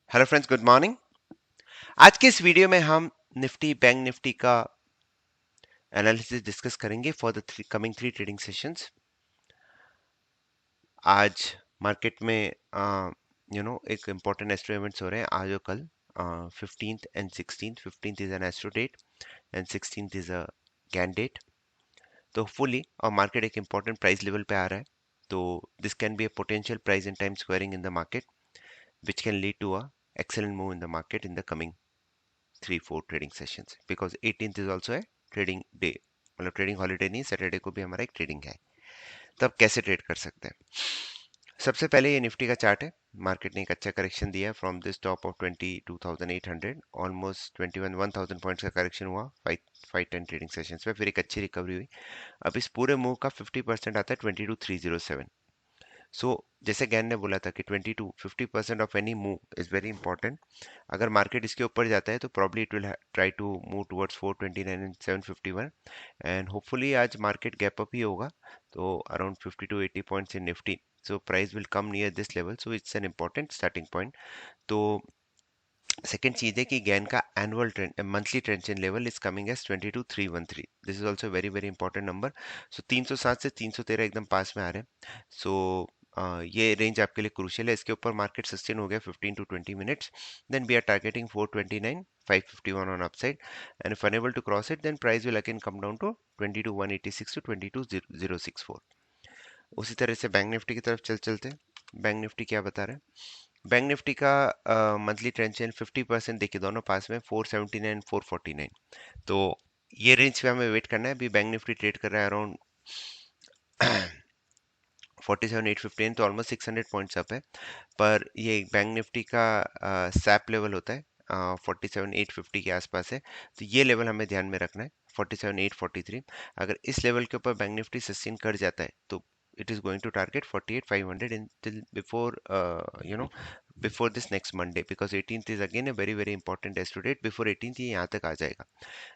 Hello friends, good morning. आज के इस वीडियो में हम निफ्टी बैंक निफ्टी का एनालिसिस डिस्कस करेंगे for the coming three trading sessions. आज मार्केट में एक इम्पोर्टेंट एस्ट्रो इवेंट्स हो रहे हैं आज और कल। 15th and 16th। 15th is an astro date and 16th is a Gann date. तो फुली और मार्केट एक इम्पोर्टेंट प्राइस लेवल पे आ रहा है, तो this can be a potential price in time squaring in the market which can lead to a excellent move in the market in the coming 3-4 trading sessions, because 18th is also है trading day. मतलब trading holiday नहीं, Saturday को भी हमारा एक trading है। तब कैसे ट्रेड कर सकते हैं? सबसे पहले ये निफ्टी का चार्ट है। मार्केट ने एक अच्छा करेक्शन दिया from this top of 22,800, almost 21,000 points का करेक्शन हुआ 5-10 ट्रेडिंग सेशंस में, फिर एक अच्छी रिकवरी हुई। अब इस पूरे मूव का 50% आता है 22,307। सो जैसे गैन ने बोला था कि 22-50% of any move is very important. अगर मार्केट इसके ऊपर जाता है तो probably it will try to move towards 429 and 751, and hopefully आज मार्केट गैप अप ही होगा, तो around 50 to 80 points in Nifty. So price will come near this level, so it's an important starting point. तो सेकंड चीज है कि Gann का annual trend monthly tension level is coming as 22,313। This is also very very important number. So 307 से 313 एकदम पास में आ रहे हैं। सो ये रेंज आपके लिए क्रूशियल है। इसके ऊपर मार्केट सस्टेन हो गया 15 to 20 minutes, then we are targeting 429 551 on upside, and if unable to cross it then price will again come down to 22,186 to 22,064। उसी तरह से बैंक निफ्टी की तरफ चलते हैं। बैंक निफ्टी क्या बता रहे हैं? बैंक निफ्टी का मंथली ट्रेंड चेन 50% देखिए, दोनों पास में 479 449। तो ये रेंज पे हमें वेट करना है। अभी बैंक निफ्टी ट्रेड कर रहा है अराउंड 47,815, तो ऑलमोस्ट 600 पॉइंट्स अप है। पर ये बैंक निफ्टी का सैप लेवल होता है 47,850 के आसपास है, तो ये लेवल हमें ध्यान में रखना है 47,843। अगर इस लेवल के ऊपर बैंक निफ्टी सस्टेन कर जाता है तो it is going to target 48,500 until before this next Monday, because 18th is again a very very important day date। before 18th ये यहाँ तक आ जाएगा।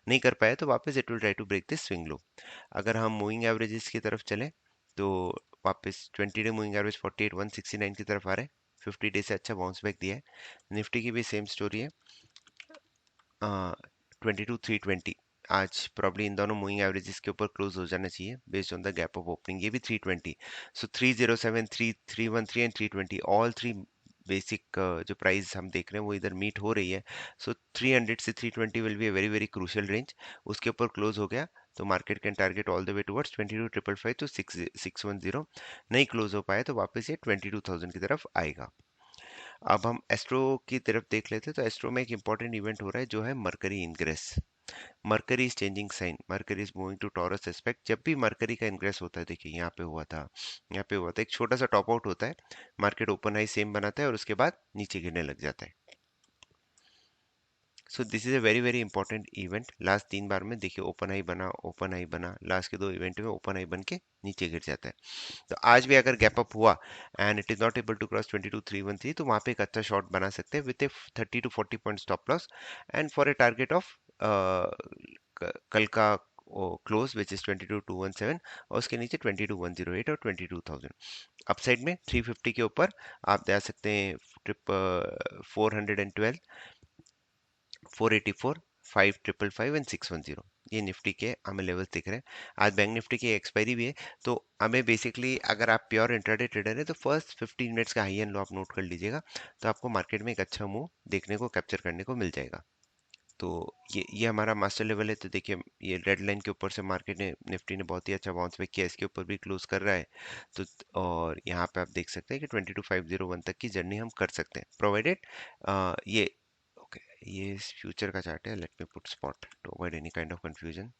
नहीं कर पाया तो वापस it will try to break this swing low। अगर हम मूविंग एवरेजेस की तरफ चलें तो वापस 20 डे मूविंग एवरेज 48,169 की तरफ आ रहे हैं। 50 डे से अच्छा बाउंस बैक दिया है। निफ्टी की भी सेम स्टोरी है। 22,320 आज प्रॉब्ली इन दोनों मूविंग एवरेजेस के ऊपर क्लोज हो जाना चाहिए based on the gap of opening. ये भी 320। सो 307 313 एंड 320 ऑल थ्री बेसिक जो प्राइस हम देख रहे हैं वो इधर मीट हो रही है। सो 300 से 320 will be a very very crucial range. उसके ऊपर क्लोज हो गया तो market can target all the way towards 22,555 to 610। नहीं क्लोज हो पाए तो वापस ये 22,000 की तरफ आएगा। अब हम एस्ट्रो की तरफ देख लेते हैं। तो एस्ट्रो में एक इंपॉर्टेंट इवेंट हो रहा है जो है Mercury ingress. Mercury is changing sign, Mercury is moving to Taurus aspect. जब भी मरकरी का इनग्रेस होता है, देखिए यहाँ पे हुआ था, यहाँ पे हुआ था, एक छोटा सा टॉप आउट होता है, मार्केट ओपन हाई सेम बनाता है और उसके बाद नीचे गिरने लग जाता है। So this is a very very important event. Last 3 बार में देखिए ओपन हाई बना, ओपन हाई बना, लास्ट के 2 इवेंट में ओपन हाई बन के नीचे गिर जाता है। तो आज भी अगर गैप अप हुआ and it is not able to cross 22,313, तो वहां पे एक अच्छा शॉट बना सकते हैं with A 30 to 40 point stop loss and for a target of कल का क्लोज विच इज 22,217, और उसके नीचे 22,108 और 22,000। अपसाइड में 350 के ऊपर आप जा सकते हैं ट्रिप 412 484 5,555 एंड 610। ये निफ्टी के हमें लेवल्स दिख रहे हैं। आज बैंक निफ्टी की एक्सपायरी भी है, तो हमें बेसिकली अगर आप प्योर इंट्राडे ट्रेडर है तो फर्स्ट 15 मिनट्स का हाई एंड लो आप नोट कर लीजिएगा, तो आपको मार्केट में एक अच्छा मूव देखने को कैप्चर करने को मिल जाएगा। तो ये हमारा मास्टर लेवल है। तो देखिए ये रेड लाइन के ऊपर से मार्केट ने निफ्टी ने बहुत ही अच्छा बाउंस बैक किया, इसके ऊपर भी क्लोज कर रहा है। तो और यहाँ पे आप देख सकते हैं कि 22,501 तक की जर्नी हम कर सकते हैं, प्रोवाइडेड ये ओके। ये फ्यूचर का चार्ट है, let me put spot to avoid any kind of confusion.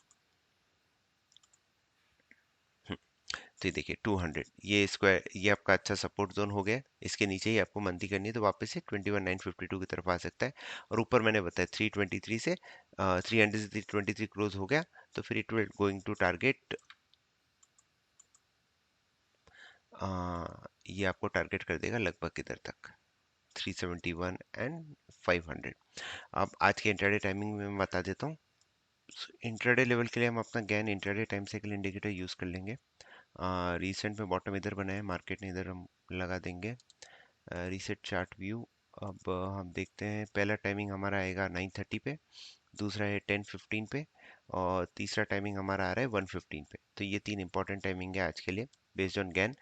तो ये देखिए 200, ये स्क्वायर, ये आपका अच्छा सपोर्ट जोन हो गया। इसके नीचे ही आपको मंदी करनी है तो वापस से 21,952 की तरफ आ सकता है। और ऊपर मैंने बताया 323 से 300 से 323 क्लोज हो गया तो फिर it will going to target, ये आपको टारगेट कर देगा लगभग किधर तक, 371 एंड 500। अब आज के इंट्राडे टाइमिंग में मैं बता देता हूँ। इंट्राडे लेवल के लिए हम अपना Gann intraday time cycle indicator use कर लेंगे। रिसेंट में बॉटम इधर बना है, मार्केट ने इधर हम लगा देंगे। रीसेट चार्ट व्यू, अब हम देखते हैं, पहला टाइमिंग हमारा आएगा 9:30 पे, दूसरा है 10:15 पे, और तीसरा टाइमिंग हमारा आ रहा है 1:15 पे। तो ये तीन इंपॉर्टेंट टाइमिंग है आज के लिए based on Gann.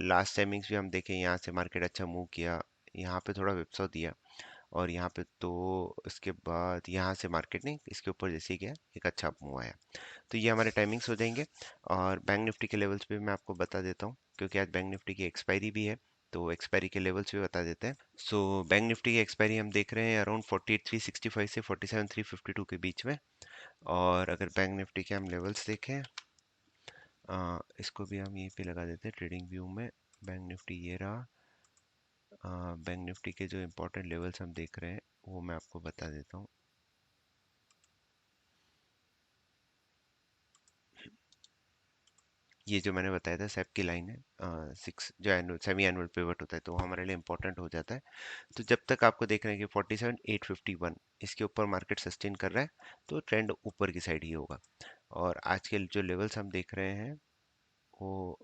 Last timings भी हम देखें, यहाँ से मार्केट अच्छा मूव किया, यहाँ पे थोड़ा विप्सो दिया, और यहाँ पे तो इसके बाद यहाँ से मार्केट ने इसके ऊपर जैसे ही गया एक अच्छा मूव आया। तो ये हमारे टाइमिंग्स हो जाएंगे। और बैंक निफ्टी के लेवल्स भी मैं आपको बता देता हूँ, क्योंकि आज बैंक निफ्टी की एक्सपायरी भी है, तो एक्सपायरी के लेवल्स भी बता देते हैं। सो बैंक निफ्टी की एक्सपायरी हम देख रहे हैं अराउंड 48,365 से 47,352 के बीच में। और अगर बैंक निफ्टी के हम लेवल्स देखें, इसको भी हम यहीं पे लगा देते हैं ट्रेडिंग व्यू में। बैंक निफ्टी ये रहा। बैंक निफ्टी के जो इंपॉर्टेंट लेवल्स हम देख रहे हैं वो मैं आपको बता देता हूँ। ये जो मैंने बताया था सेप की लाइन है, सिक्स जो एनुअल सेमी एनुअल पिवट होता है, तो वो हमारे लिए इंपॉर्टेंट हो जाता है। तो जब तक आपको देख रहे हैं कि 47,851 इसके ऊपर मार्केट सस्टेन कर रहा है, तो ट्रेंड ऊपर की साइड ही होगा। और आज के जो लेवल्स हम देख रहे हैं वो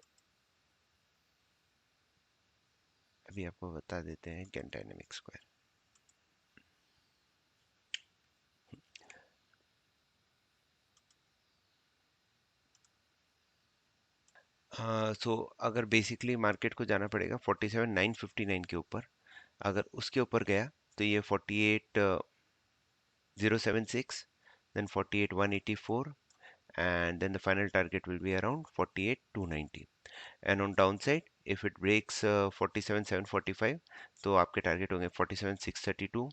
अभी आपको बता देते हैं कैन डायनेमिक स्क्वायर। सो अगर बेसिकली मार्केट को जाना पड़ेगा 47,959 के ऊपर। अगर उसके ऊपर गया तो ये 48,076, then 48,184, and then the final target will be around 48,290. And on downside, if it breaks 47,745, तो आपके टारगेट होंगे 47,632,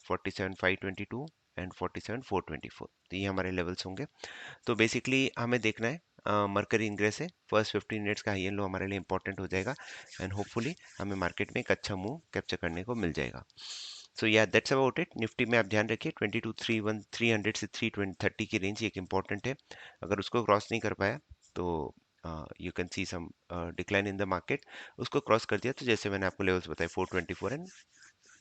47,522 एंड 47,424। तो ये हमारे लेवल्स होंगे। तो बेसिकली हमें देखना है, मरकरी इंग्रेस है, फर्स्ट 15 मिनट्स का हाई एंड लो हमारे लिए इंपॉर्टेंट हो जाएगा, एंड होपफुली हमें मार्केट में एक अच्छा मूव कैप्चर करने को मिल जाएगा। सो या दैट्स अबाउट इट। निफ्टी में आप ध्यान रखिए 22,300 से 330 की रेंज एक इंपॉर्टेंट है। अगर उसको क्रॉस नहीं कर पाया तो you can see some decline in the market. उसको क्रॉस कर दिया तो जैसे मैंने आपको लेवल्स बताए 424 एंड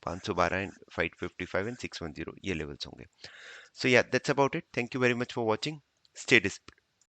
512 एंड 555 एंड 610 ये लेवल्स होंगे। सो या that's about it. Thank you very much for watching. Stay